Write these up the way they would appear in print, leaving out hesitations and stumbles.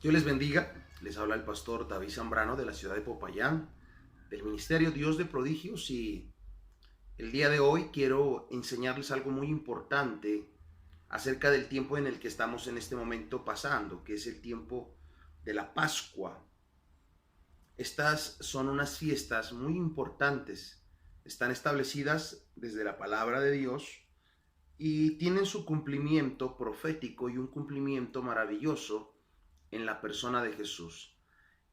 Dios les bendiga, les habla el pastor David Zambrano de la ciudad de Popayán, del Ministerio Dios de Prodigios, y el día de hoy quiero enseñarles algo muy importante acerca del tiempo en el que estamos en este momento pasando, que es el tiempo de la Pascua. Estas son unas fiestas muy importantes, están establecidas desde la palabra de Dios y tienen su cumplimiento profético y un cumplimiento maravilloso en la persona de Jesús.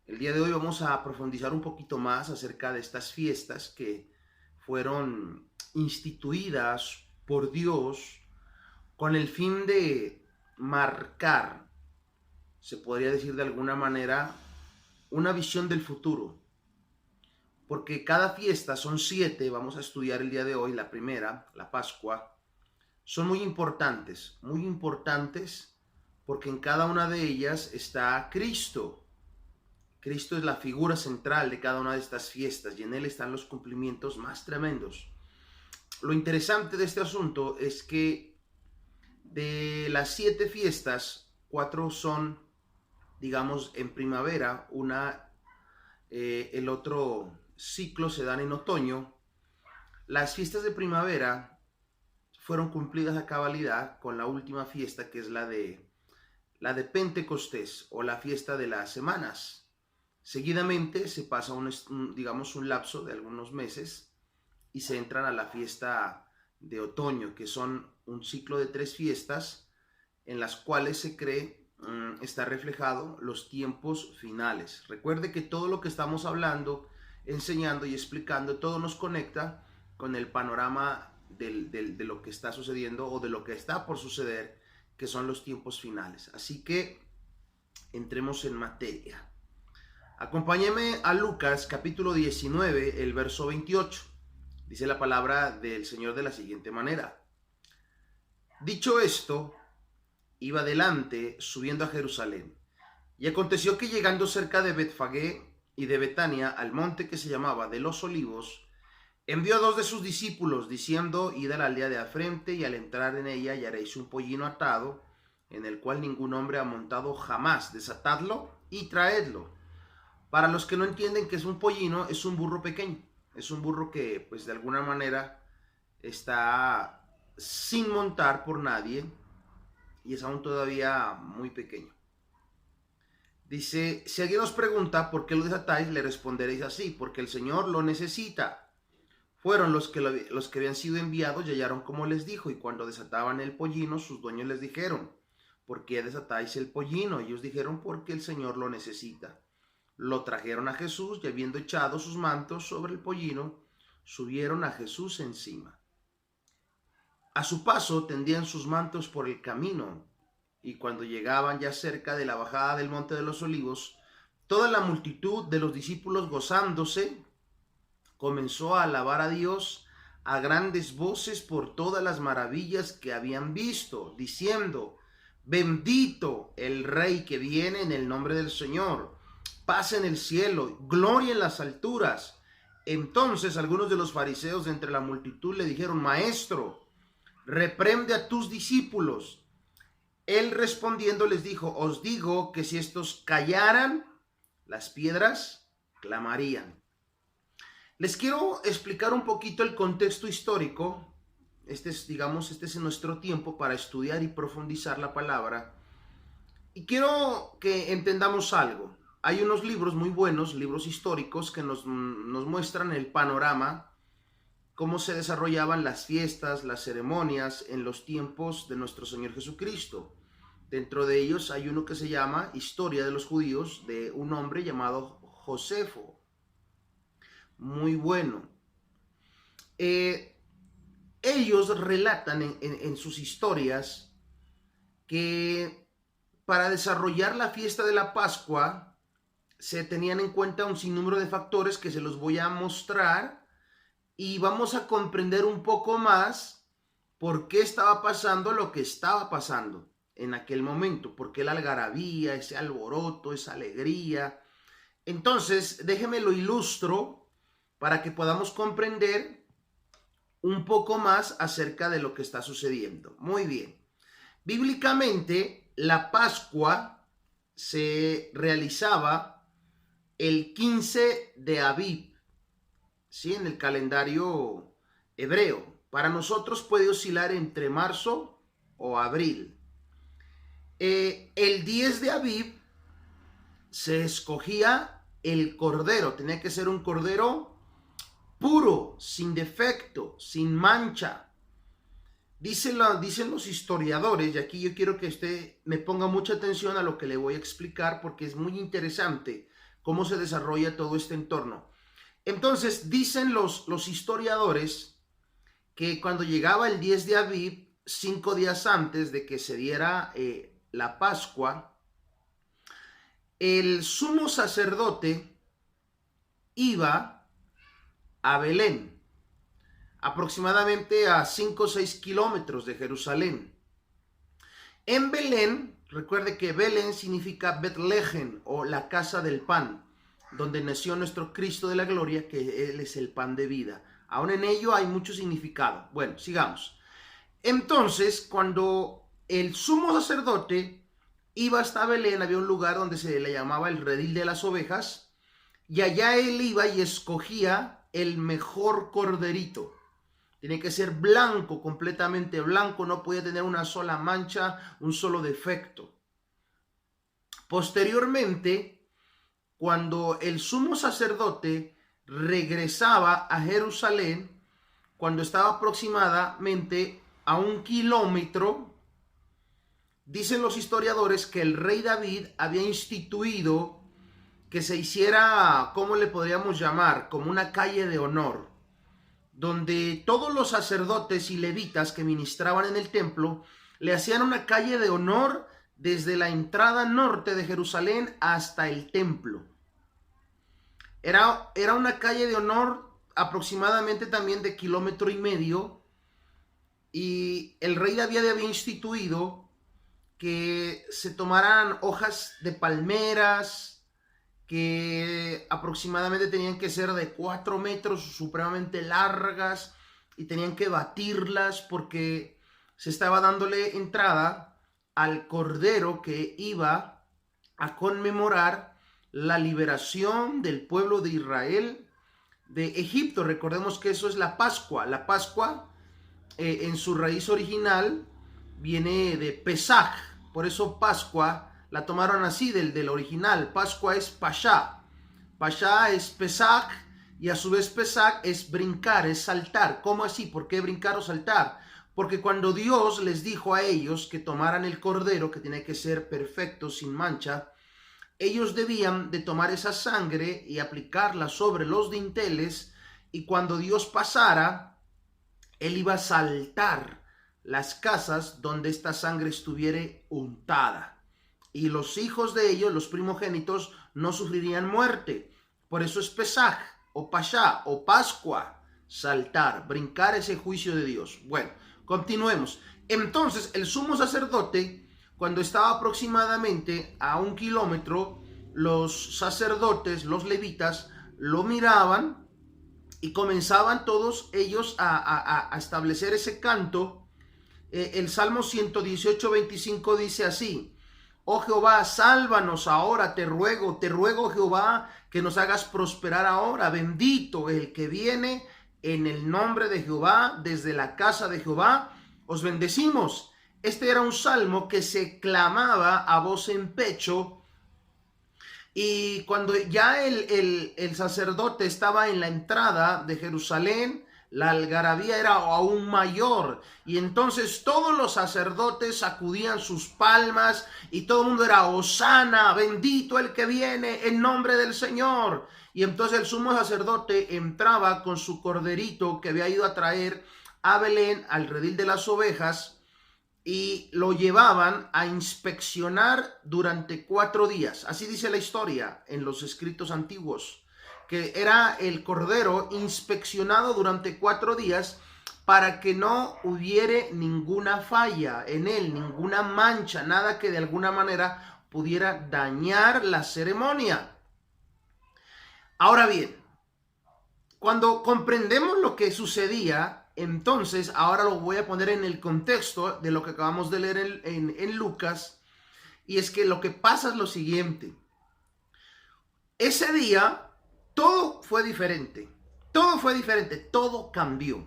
El día de hoy vamos a profundizar un poquito más acerca de estas fiestas que fueron instituidas por Dios con el fin de marcar, se podría decir de alguna manera, una visión del futuro. Porque cada fiesta, son 7, vamos a estudiar el día de hoy, la primera, la Pascua, son muy importantes porque en cada una de ellas está Cristo. Cristo es la figura central de cada una de estas fiestas y en él están los cumplimientos más tremendos. Lo interesante de este asunto es que de las 7 fiestas, 4 son, digamos, en primavera, el otro ciclo se dan en otoño. Las fiestas de primavera fueron cumplidas a cabalidad con la última fiesta, que es la de Pentecostés, o la fiesta de las semanas. Seguidamente se pasa digamos un lapso de algunos meses y se entran a la fiesta de otoño, que son un ciclo de 3 fiestas en las cuales se cree está reflejado los tiempos finales. Recuerde que todo lo que estamos hablando, enseñando y explicando, todo nos conecta con el panorama de lo que está sucediendo o de lo que está por suceder, que son los tiempos finales. Así que entremos en materia. Acompáñeme a Lucas capítulo 19, el verso 28. Dice la palabra del Señor de la siguiente manera. Dicho esto, iba adelante subiendo a Jerusalén. Y aconteció que llegando cerca de Betfagé y de Betania, al monte que se llamaba de los Olivos, envió a 2 de sus discípulos, diciendo, id a la aldea de al frente, y al entrar en ella hallaréis un pollino atado, en el cual ningún hombre ha montado jamás. Desatadlo y traedlo. Para los que no entienden qué es un pollino, es un burro pequeño. Es un burro que, pues, de alguna manera está sin montar por nadie y es aún todavía muy pequeño. Dice, si alguien os pregunta por qué lo desatáis, le responderéis así, porque el Señor lo necesita. Fueron los que habían sido enviados y hallaron como les dijo, y cuando desataban el pollino, sus dueños les dijeron, ¿por qué desatáis el pollino? Ellos dijeron, porque el Señor lo necesita. Lo trajeron a Jesús y habiendo echado sus mantos sobre el pollino, subieron a Jesús encima. A su paso tendían sus mantos por el camino, y cuando llegaban ya cerca de la bajada del monte de los olivos, toda la multitud de los discípulos gozándose comenzó a alabar a Dios a grandes voces por todas las maravillas que habían visto, diciendo, bendito el Rey que viene en el nombre del Señor, paz en el cielo, gloria en las alturas. Entonces algunos de los fariseos de entre la multitud le dijeron, Maestro, reprende a tus discípulos. Él respondiendo les dijo, os digo que si estos callaran, las piedras clamarían. Les quiero explicar un poquito el contexto histórico. Este es nuestro tiempo para estudiar y profundizar la palabra. Y quiero que entendamos algo. Hay unos libros muy buenos, libros históricos, que nos muestran el panorama, cómo se desarrollaban las fiestas, las ceremonias en los tiempos de nuestro Señor Jesucristo. Dentro de ellos hay uno que se llama Historia de los Judíos, de un hombre llamado Josefo. Muy bueno. Ellos relatan en sus historias que para desarrollar la fiesta de la Pascua se tenían en cuenta un sinnúmero de factores que se los voy a mostrar y vamos a comprender un poco más por qué estaba pasando lo que estaba pasando en aquel momento, por qué la algarabía, ese alboroto, esa alegría. Entonces, déjeme lo ilustro para que podamos comprender un poco más acerca de lo que está sucediendo. Muy bien. Bíblicamente, la Pascua se realizaba el 15 de Abib, ¿sí? En el calendario hebreo. Para nosotros puede oscilar entre marzo o abril. El 10 de Abib se escogía el cordero. Tenía que ser un cordero puro, sin defecto, sin mancha. Dicen los historiadores, y aquí yo quiero que usted me ponga mucha atención a lo que le voy a explicar, porque es muy interesante cómo se desarrolla todo este entorno. Entonces, dicen los historiadores que cuando llegaba el 10 de Abib, 5 días antes de que se diera la Pascua, el sumo sacerdote iba a Belén, aproximadamente a 5 o 6 kilómetros de Jerusalén. En Belén, recuerde que Belén significa Betlehem o la casa del pan, donde nació nuestro Cristo de la gloria, que Él es el pan de vida. Aún en ello hay mucho significado. Bueno, sigamos. Entonces, cuando el sumo sacerdote iba hasta Belén, había un lugar donde se le llamaba el redil de las ovejas, y allá él iba y escogía el mejor corderito. Tiene que ser blanco, completamente blanco, no puede tener una sola mancha, un solo defecto. Posteriormente, cuando el sumo sacerdote regresaba a Jerusalén, cuando estaba aproximadamente a 1 kilómetro, dicen los historiadores que el rey David había instituido que se hiciera, ¿cómo le podríamos llamar? Como una calle de honor, donde todos los sacerdotes y levitas que ministraban en el templo le hacían una calle de honor desde la entrada norte de Jerusalén hasta el templo. Era una calle de honor aproximadamente también de 1,5 kilómetros, y el rey David había instituido que se tomaran hojas de palmeras, que aproximadamente tenían que ser de 4 metros, supremamente largas, y tenían que batirlas porque se estaba dándole entrada al cordero que iba a conmemorar la liberación del pueblo de Israel de Egipto. Recordemos que eso es la Pascua. La Pascua en su raíz original viene de Pesaj, por eso Pascua la tomaron así del original. Pascua es Pashá. Pashá es Pesaj, y a su vez Pesaj es brincar, es saltar. ¿Cómo así? ¿Por qué brincar o saltar? Porque cuando Dios les dijo a ellos que tomaran el cordero, que tenía que ser perfecto, sin mancha, ellos debían de tomar esa sangre y aplicarla sobre los dinteles, y cuando Dios pasara, Él iba a saltar las casas donde esta sangre estuviera untada, y los hijos de ellos, los primogénitos, no sufrirían muerte. Por eso es Pesaj, o Pashá, o Pascua, saltar, brincar ese juicio de Dios. Bueno, continuemos. Entonces, el sumo sacerdote, cuando estaba aproximadamente a 1 kilómetro, los sacerdotes, los levitas, lo miraban y comenzaban todos ellos a establecer ese canto. El Salmo 118:25 dice así: oh Jehová, sálvanos ahora, te ruego Jehová, que nos hagas prosperar ahora. Bendito el que viene en el nombre de Jehová, desde la casa de Jehová os bendecimos. Este era un salmo que se clamaba a voz en pecho, y cuando ya el sacerdote estaba en la entrada de Jerusalén, la algarabía era aún mayor, y entonces todos los sacerdotes sacudían sus palmas y todo el mundo era hosana, bendito el que viene en nombre del Señor. Y entonces el sumo sacerdote entraba con su corderito que había ido a traer a Belén, al redil de las ovejas, y lo llevaban a inspeccionar durante 4 días. Así dice la historia en los escritos antiguos, que era el cordero inspeccionado durante 4 días para que no hubiere ninguna falla en él, ninguna mancha, nada que de alguna manera pudiera dañar la ceremonia. Ahora bien, cuando comprendemos lo que sucedía, entonces ahora lo voy a poner en el contexto de lo que acabamos de leer en Lucas. Y es que lo que pasa es lo siguiente. Ese día todo fue diferente. Todo fue diferente. Todo cambió.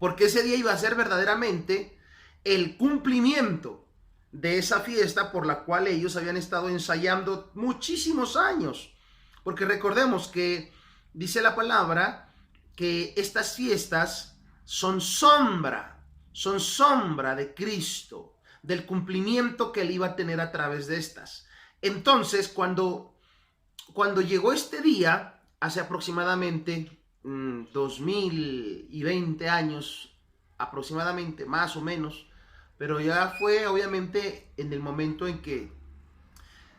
Porque ese día iba a ser verdaderamente el cumplimiento de esa fiesta por la cual ellos habían estado ensayando muchísimos años. Porque recordemos que dice la palabra que estas fiestas son sombra de Cristo, del cumplimiento que él iba a tener a través de estas. Entonces, cuando llegó este día, hace aproximadamente 2020 años, aproximadamente, más o menos, pero ya fue obviamente en el momento en que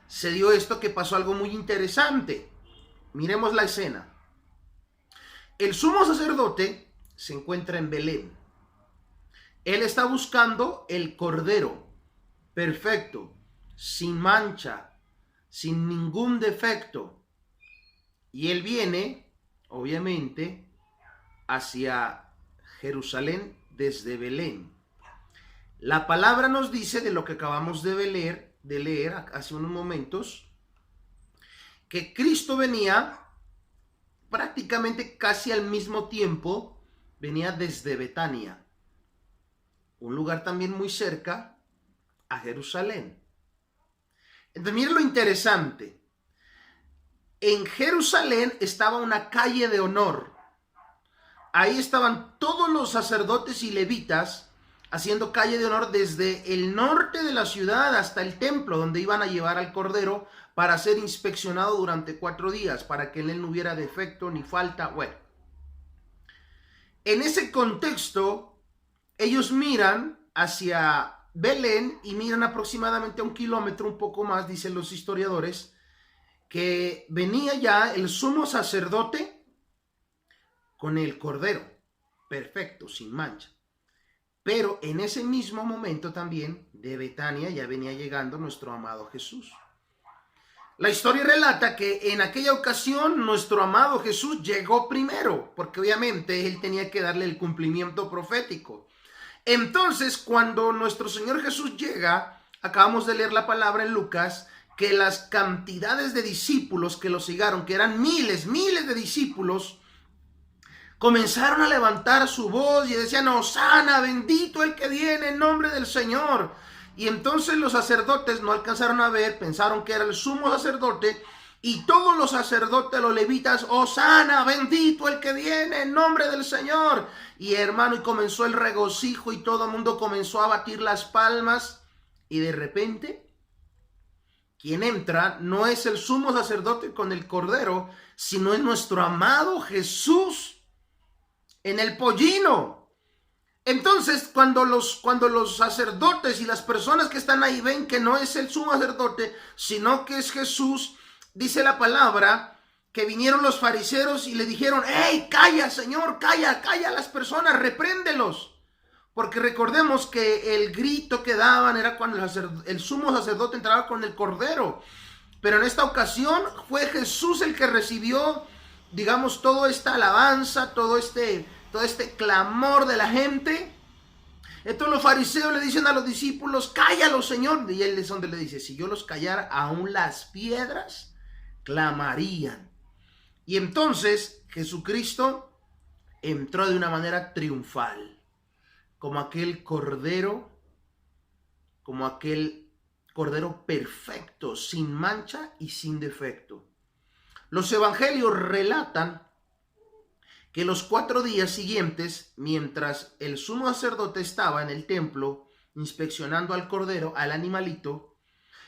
se dio esto, que pasó algo muy interesante. Miremos la escena. El sumo sacerdote se encuentra en Belén. Él está buscando el cordero perfecto, sin mancha, sin ningún defecto. Y él viene, obviamente, hacia Jerusalén desde Belén. La palabra nos dice, de lo que acabamos de leer hace unos momentos, que Cristo venía prácticamente casi al mismo tiempo, venía desde Betania, un lugar también muy cerca a Jerusalén. Entonces, miren lo interesante. En Jerusalén estaba una calle de honor. Ahí estaban todos los sacerdotes y levitas haciendo calle de honor desde el norte de la ciudad hasta el templo, donde iban a llevar al cordero para ser inspeccionado durante 4 días, para que en él no hubiera defecto ni falta. Bueno, en ese contexto, ellos miran hacia Belén y miran aproximadamente a 1 kilómetro, un poco más, dicen los historiadores, que venía ya el sumo sacerdote con el cordero, perfecto, sin mancha. Pero en ese mismo momento también de Betania ya venía llegando nuestro amado Jesús. La historia relata que en aquella ocasión nuestro amado Jesús llegó primero, porque obviamente él tenía que darle el cumplimiento profético. Entonces, cuando nuestro Señor Jesús llega, acabamos de leer la palabra en Lucas, que las cantidades de discípulos que lo siguieron, que eran miles de discípulos, comenzaron a levantar su voz y decían: Hosana, bendito el que viene en nombre del Señor. Y entonces los sacerdotes no alcanzaron a ver, pensaron que era el sumo sacerdote, y todos los sacerdotes, los levitas: Hosana, bendito el que viene en nombre del Señor. Y hermano, y comenzó el regocijo y todo el mundo comenzó a batir las palmas, y de repente quien entra no es el sumo sacerdote con el cordero, sino es nuestro amado Jesús en el pollino. Entonces, cuando los sacerdotes y las personas que están ahí ven que no es el sumo sacerdote, sino que es Jesús, dice la palabra que vinieron los fariseos y le dijeron: ¡Ey, calla, Señor, calla a las personas, repréndelos! Porque recordemos que el grito que daban era cuando el sumo sacerdote entraba con el cordero. Pero en esta ocasión fue Jesús el que recibió, digamos, toda esta alabanza, todo este clamor de la gente. Entonces los fariseos le dicen a los discípulos: cállalos, Señor. Y él es donde le dice: si yo los callara, aún las piedras clamarían. Y entonces Jesucristo entró de una manera triunfal, como aquel cordero perfecto, sin mancha y sin defecto. Los evangelios relatan que los 4 días siguientes, mientras el sumo sacerdote estaba en el templo inspeccionando al cordero, al animalito,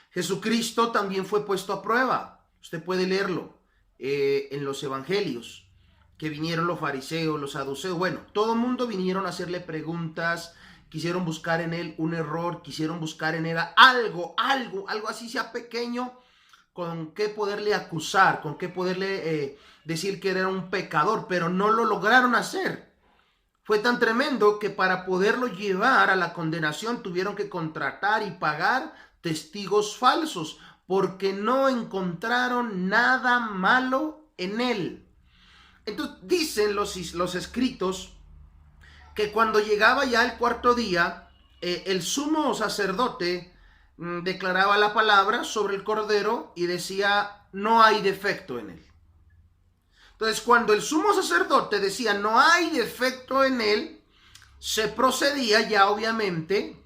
Jesucristo también fue puesto a prueba. Usted puede leerlo en los evangelios, que vinieron los fariseos, los saduceos, bueno, todo el mundo vinieron a hacerle preguntas, quisieron buscar en él un error, quisieron buscar en él algo así sea pequeño, con qué poderle acusar, con qué poderle decir que era un pecador, pero no lo lograron hacer. Fue tan tremendo que para poderlo llevar a la condenación tuvieron que contratar y pagar testigos falsos, porque no encontraron nada malo en él. Entonces dicen los escritos que cuando llegaba ya el 4.º día, el sumo sacerdote declaraba la palabra sobre el cordero y decía, no hay defecto en él. Entonces, cuando el sumo sacerdote decía, no hay defecto en él, se procedía ya obviamente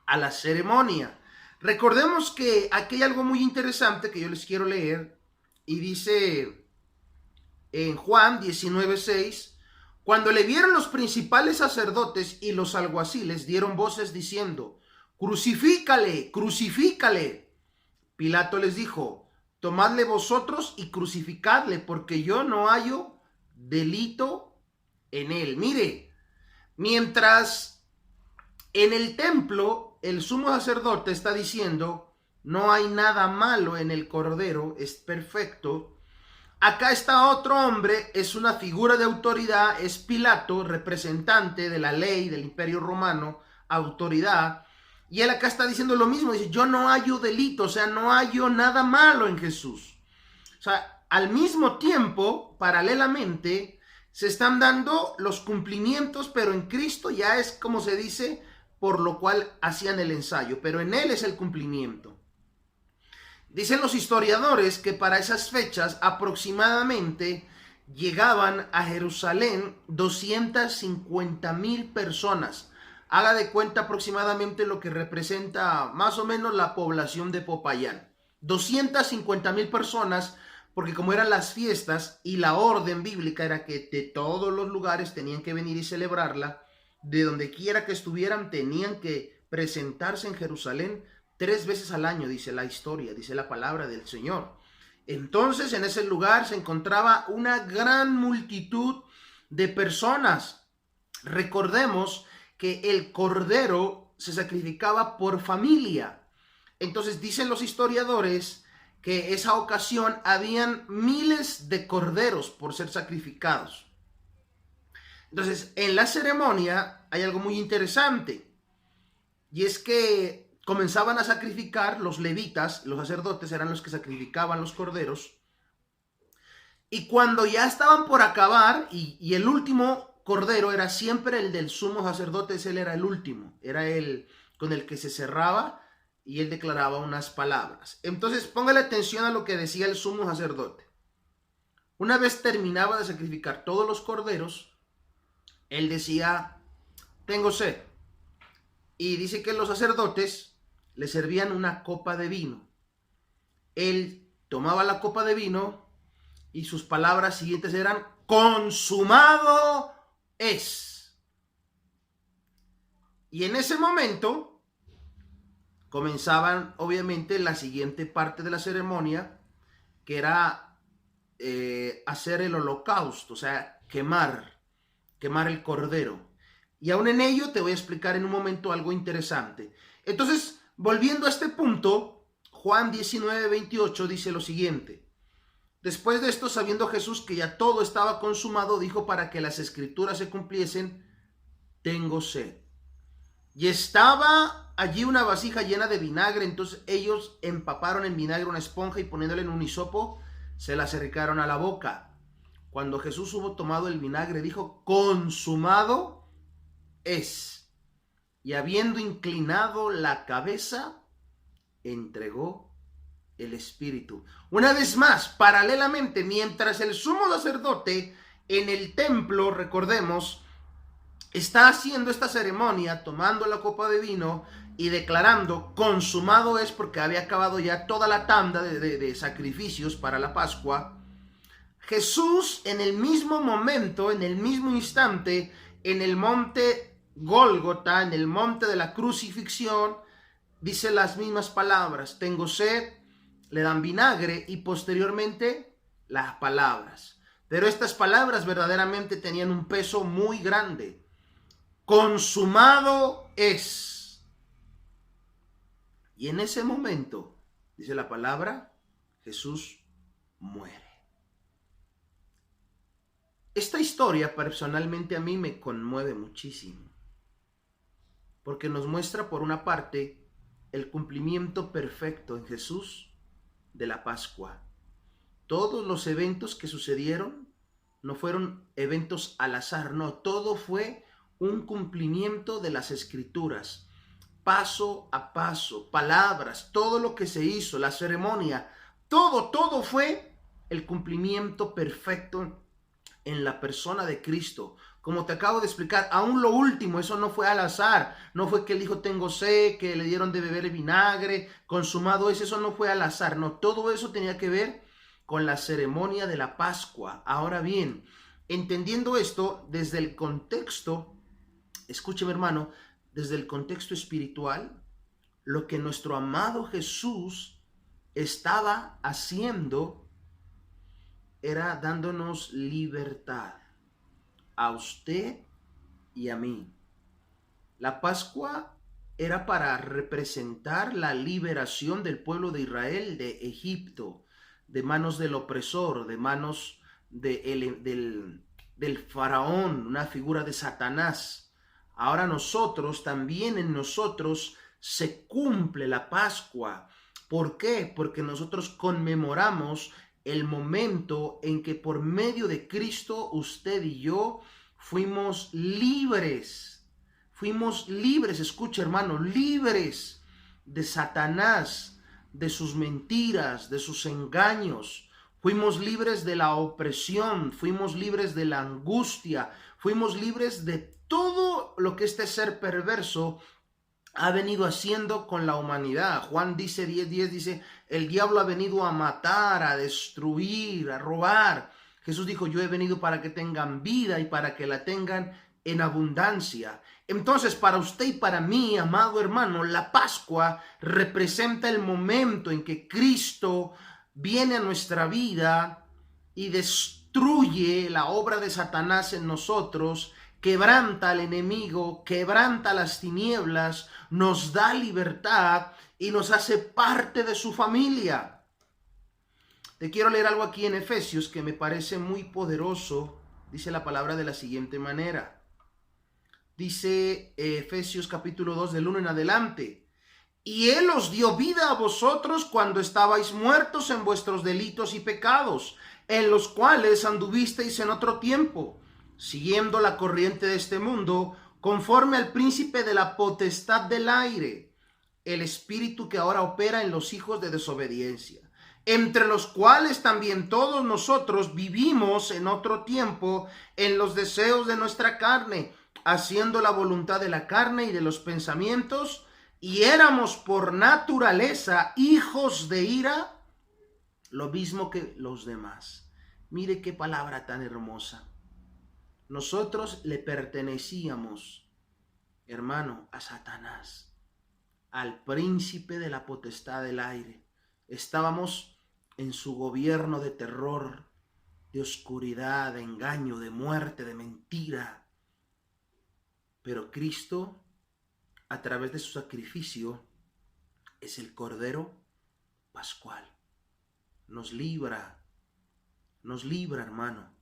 a la ceremonia. Recordemos que aquí hay algo muy interesante que yo les quiero leer y dice en Juan 19:6, cuando le vieron los principales sacerdotes y los alguaciles dieron voces diciendo, crucifícale, crucifícale. Pilato les dijo, tomadle vosotros y crucificadle, porque yo no hallo delito en él. Mire, mientras en el templo el sumo sacerdote está diciendo, no hay nada malo en el cordero, es perfecto. Acá está otro hombre, es una figura de autoridad, es Pilato, representante de la ley del Imperio Romano, autoridad. Y él acá está diciendo lo mismo, dice, yo no hallo delito, o sea, no hallo nada malo en Jesús. O sea, al mismo tiempo, paralelamente, se están dando los cumplimientos, pero en Cristo ya es como se dice, por lo cual hacían el ensayo, pero en él es el cumplimiento. Dicen los historiadores que para esas fechas aproximadamente llegaban a Jerusalén 250,000 personas. Haga de cuenta aproximadamente lo que representa más o menos la población de Popayán. 250,000 personas, porque como eran las fiestas y la orden bíblica era que de todos los lugares tenían que venir y celebrarla, de donde quiera que estuvieran tenían que presentarse en Jerusalén 3 veces al año, dice la historia, dice la palabra del Señor. Entonces en ese lugar se encontraba una gran multitud de personas. Recordemos que el cordero se sacrificaba por familia. Entonces dicen los historiadores que esa ocasión habían miles de corderos por ser sacrificados. Entonces en la ceremonia hay algo muy interesante, y es que comenzaban a sacrificar los levitas, los sacerdotes eran los que sacrificaban los corderos, y cuando ya estaban por acabar, y el último cordero era siempre el del sumo sacerdote, él era el último, era el con el que se cerraba y él declaraba unas palabras. Entonces póngale atención a lo que decía el sumo sacerdote. Una vez terminaba de sacrificar todos los corderos, él decía, tengo sed. Y dice que los sacerdotes le servían una copa de vino. Él tomaba la copa de vino y sus palabras siguientes eran, consumado es. Y en ese momento comenzaban obviamente la siguiente parte de la ceremonia, que era hacer el holocausto, o sea, quemar el cordero. Y aún en ello te voy a explicar en un momento algo interesante. Entonces, volviendo a este punto, Juan 19:28 dice lo siguiente. Después de esto, sabiendo Jesús que ya todo estaba consumado, dijo, para que las escrituras se cumpliesen, tengo sed. Y estaba allí una vasija llena de vinagre, entonces ellos empaparon en vinagre una esponja y poniéndole en un hisopo, se la acercaron a la boca. Cuando Jesús hubo tomado el vinagre, dijo, consumado es. Y habiendo inclinado la cabeza, entregó el espíritu. Una vez más, paralelamente, mientras el sumo sacerdote en el templo, recordemos, está haciendo esta ceremonia, tomando la copa de vino y declarando, consumado es, porque había acabado ya toda la tanda de sacrificios para la Pascua. Jesús en el mismo momento, en el mismo instante, en el monte Gólgota, en el monte de la crucifixión, dice las mismas palabras, tengo sed, le dan vinagre y posteriormente las palabras. Pero estas palabras verdaderamente tenían un peso muy grande. Consumado es. Y en ese momento, dice la palabra, Jesús muere. Esta historia personalmente a mí me conmueve muchísimo, porque nos muestra por una parte el cumplimiento perfecto en Jesús de la Pascua. Todos los eventos que sucedieron no fueron eventos al azar, no, todo fue un cumplimiento de las Escrituras. paso a paso, palabras, todo lo que se hizo, la ceremonia, todo fue el cumplimiento perfecto en la persona de Cristo. Como te acabo de explicar, aún lo último, eso no fue al azar, no fue que él dijo tengo sed, que le dieron de beber el vinagre, consumado es, eso no fue al azar, no, todo eso tenía que ver con la ceremonia de la Pascua. Ahora bien, entendiendo esto desde el contexto, escúcheme hermano, desde el contexto espiritual, lo que nuestro amado Jesús estaba haciendo era dándonos libertad a usted y a mí. La Pascua era para representar la liberación del pueblo de Israel de Egipto, de manos del opresor, de manos del faraón, una figura de Satanás. Ahora nosotros, también en nosotros se cumple la Pascua. ¿Por qué? Porque nosotros conmemoramos el momento en que por medio de Cristo usted y yo fuimos libres. Fuimos libres, escucha hermano, libres de Satanás, de sus mentiras, de sus engaños. Fuimos libres de la opresión, fuimos libres de la angustia, fuimos libres de todo lo que este ser perverso ha venido haciendo con la humanidad. Juan dice 10:10, dice, el diablo ha venido a matar, a destruir, a robar. Jesús dijo, yo he venido para que tengan vida y para que la tengan en abundancia. Entonces, para usted y para mí, amado hermano, la Pascua representa el momento en que Cristo viene a nuestra vida y destruye la obra de Satanás en nosotros, quebranta al enemigo, quebranta las tinieblas, nos da libertad y nos hace parte de su familia. Te quiero leer algo aquí en Efesios que me parece muy poderoso. Dice la palabra de la siguiente manera. Dice Efesios capítulo 2 del 1 en adelante. Y Él os dio vida a vosotros cuando estabais muertos en vuestros delitos y pecados, en los cuales anduvisteis en otro tiempo, siguiendo la corriente de este mundo, conforme al príncipe de la potestad del aire, el espíritu que ahora opera en los hijos de desobediencia, entre los cuales también todos nosotros vivimos en otro tiempo en los deseos de nuestra carne, haciendo la voluntad de la carne y de los pensamientos, y éramos por naturaleza hijos de ira, lo mismo que los demás. Mire qué palabra tan hermosa. Nosotros le pertenecíamos, hermano, a Satanás, al príncipe de la potestad del aire. Estábamos en su gobierno de terror, de oscuridad, de engaño, de muerte, de mentira. Pero Cristo, a través de su sacrificio, es el Cordero Pascual. Nos libra, hermano,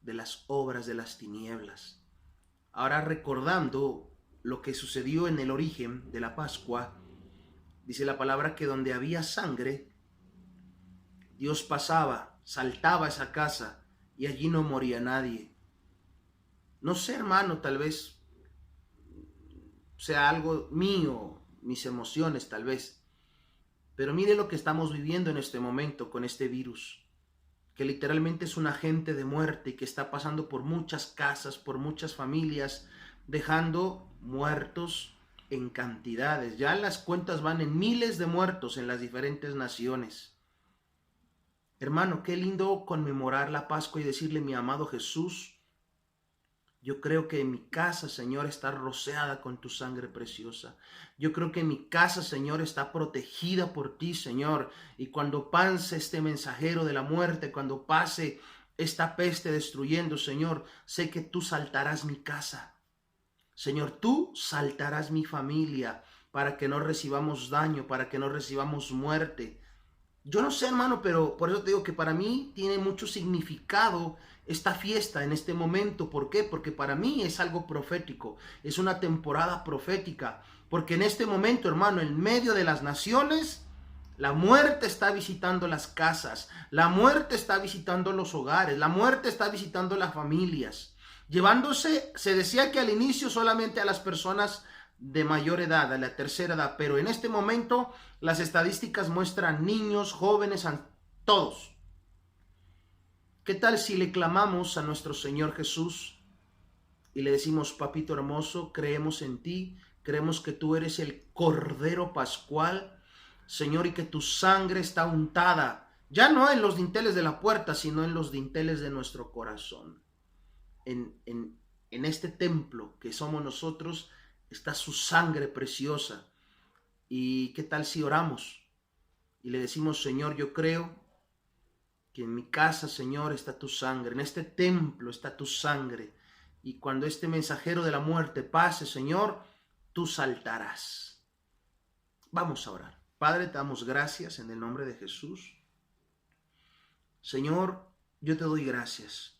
de las obras de las tinieblas. Ahora, recordando lo que sucedió en el origen de la Pascua, dice la palabra que donde había sangre, Dios pasaba, saltaba esa casa y allí no moría nadie. No sé, hermano, tal vez sea algo mío, mis emociones tal vez, pero mire lo que estamos viviendo en este momento con este virus, que literalmente es un agente de muerte y que está pasando por muchas casas, por muchas familias, dejando muertos en cantidades. Ya las cuentas van en miles de muertos en las diferentes naciones. Hermano, qué lindo conmemorar la Pascua y decirle, mi amado Jesús, yo creo que mi casa, Señor, está rociada con tu sangre preciosa. Yo creo que mi casa, Señor, está protegida por ti, Señor. Y cuando pase este mensajero de la muerte, cuando pase esta peste destruyendo, Señor, sé que tú saltarás mi casa. Señor, tú saltarás mi familia para que no recibamos daño, para que no recibamos muerte. Yo no sé, hermano, pero por eso te digo que para mí tiene mucho significado esta fiesta en este momento. ¿Por qué? Porque para mí es algo profético, es una temporada profética, porque en este momento, hermano, en medio de las naciones, la muerte está visitando las casas, la muerte está visitando los hogares, la muerte está visitando las familias, llevándose, se decía que al inicio solamente a las personas de mayor edad, a la tercera edad, pero en este momento las estadísticas muestran niños, jóvenes, todos. ¿Qué tal si le clamamos a nuestro Señor Jesús y le decimos: papito hermoso, creemos en ti, creemos que tú eres el Cordero Pascual, Señor, y que tu sangre está untada, ya no en los dinteles de la puerta, sino en los dinteles de nuestro corazón? En este templo que somos nosotros está su sangre preciosa. ¿Y qué tal si oramos y le decimos: Señor, yo creo que en mi casa, Señor, está tu sangre, en este templo está tu sangre, y cuando este mensajero de la muerte pase, Señor, tú saltarás? Vamos a orar. Padre, te damos gracias en el nombre de Jesús. Señor, yo te doy gracias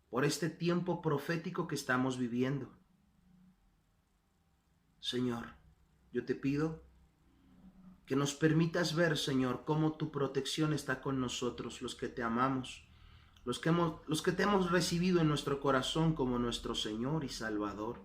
por este tiempo profético que estamos viviendo. Señor, yo te pido que nos permitas ver, Señor, cómo tu protección está con nosotros, los que te amamos, los que te hemos recibido en nuestro corazón como nuestro Señor y Salvador.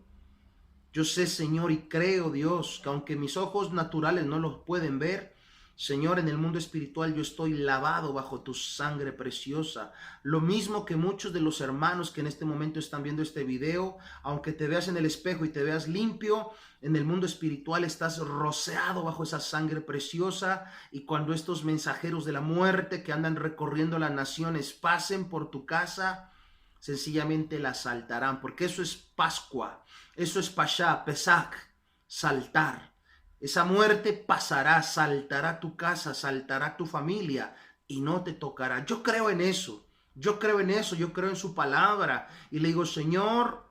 Yo sé, Señor, y creo, Dios, que aunque mis ojos naturales no los pueden ver, Señor, en el mundo espiritual yo estoy lavado bajo tu sangre preciosa. Lo mismo que muchos de los hermanos que en este momento están viendo este video, aunque te veas en el espejo y te veas limpio, en el mundo espiritual estás rociado bajo esa sangre preciosa, y cuando estos mensajeros de la muerte que andan recorriendo las naciones pasen por tu casa, sencillamente la saltarán, porque eso es Pascua, eso es Pashá, Pesach, saltar. Esa muerte pasará, saltará tu casa, saltará tu familia y no te tocará. Yo creo en eso, yo creo en eso, yo creo en su palabra, y le digo: Señor,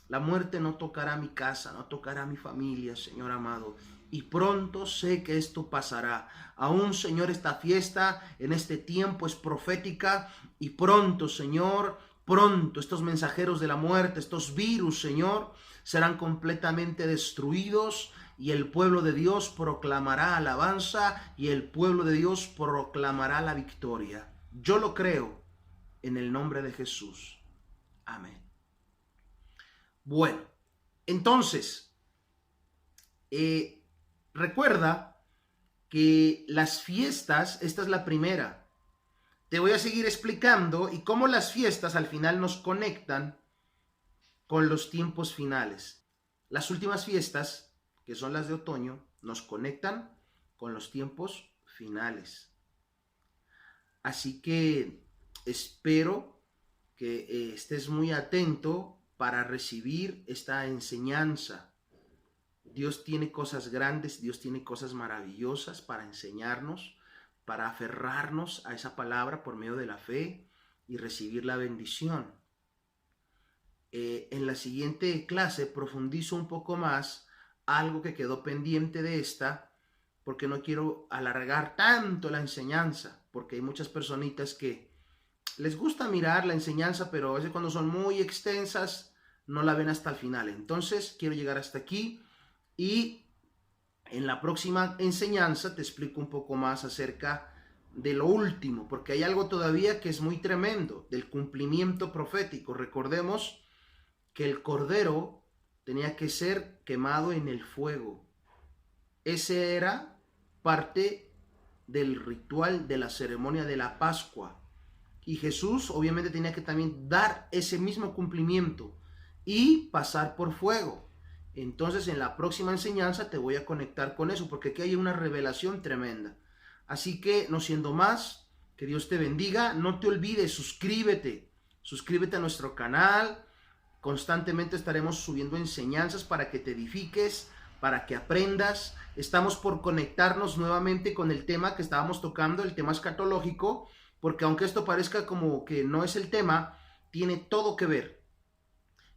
la muerte no tocará mi casa, no tocará mi familia, Señor amado. Y pronto sé que esto pasará. Aún, Señor, esta fiesta en este tiempo es profética, y pronto, Señor, pronto estos mensajeros de la muerte, estos virus, Señor, serán completamente destruidos, y el pueblo de Dios proclamará alabanza, y el pueblo de Dios proclamará la victoria. Yo lo creo en el nombre de Jesús. Amén. Bueno, entonces, recuerda que las fiestas, esta es la primera. Te voy a seguir explicando y cómo las fiestas al final nos conectan con los tiempos finales. Las últimas fiestas, que son las de otoño, nos conectan con los tiempos finales. Así que espero que estés muy atento para recibir esta enseñanza. Dios tiene cosas grandes, Dios tiene cosas maravillosas para enseñarnos, para aferrarnos a esa palabra por medio de la fe y recibir la bendición. En la siguiente clase profundizo un poco más algo que quedó pendiente de esta, porque no quiero alargar tanto la enseñanza, porque hay muchas personitas que les gusta mirar la enseñanza, pero a veces cuando son muy extensas no la ven hasta el final. Entonces quiero llegar hasta aquí, y en la próxima enseñanza te explico un poco más acerca de lo último, porque hay algo todavía que es muy tremendo, del cumplimiento profético. Recordemos que el Cordero tenía que ser quemado en el fuego. Ese era parte del ritual de la ceremonia de la Pascua. Y Jesús obviamente tenía que también dar ese mismo cumplimiento y pasar por fuego. Entonces en la próxima enseñanza te voy a conectar con eso, porque aquí hay una revelación tremenda. Así que, no siendo más, que Dios te bendiga. No te olvides, suscríbete a nuestro canal. Constantemente estaremos subiendo enseñanzas para que te edifiques, para que aprendas. Estamos por conectarnos nuevamente con el tema que estábamos tocando, el tema escatológico, porque aunque esto parezca como que no es el tema, tiene todo que ver.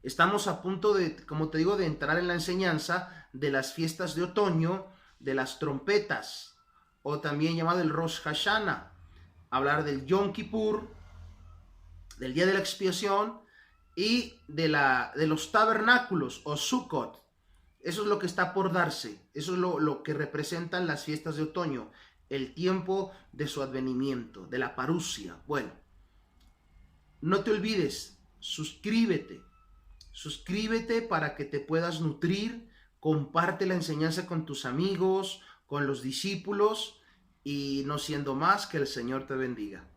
Estamos a punto de, como te digo, de entrar en la enseñanza de las fiestas de otoño, de las trompetas, o también llamado el Rosh Hashanah. Hablar del Yom Kippur, del día de la expiación, y de los tabernáculos o Sukkot. Eso es lo que está por darse. Eso es lo que representan las fiestas de otoño, el tiempo de su advenimiento, de la parusia. Bueno, no te olvides, suscríbete para que te puedas nutrir, comparte la enseñanza con tus amigos, con los discípulos y no siendo más, que el Señor te bendiga.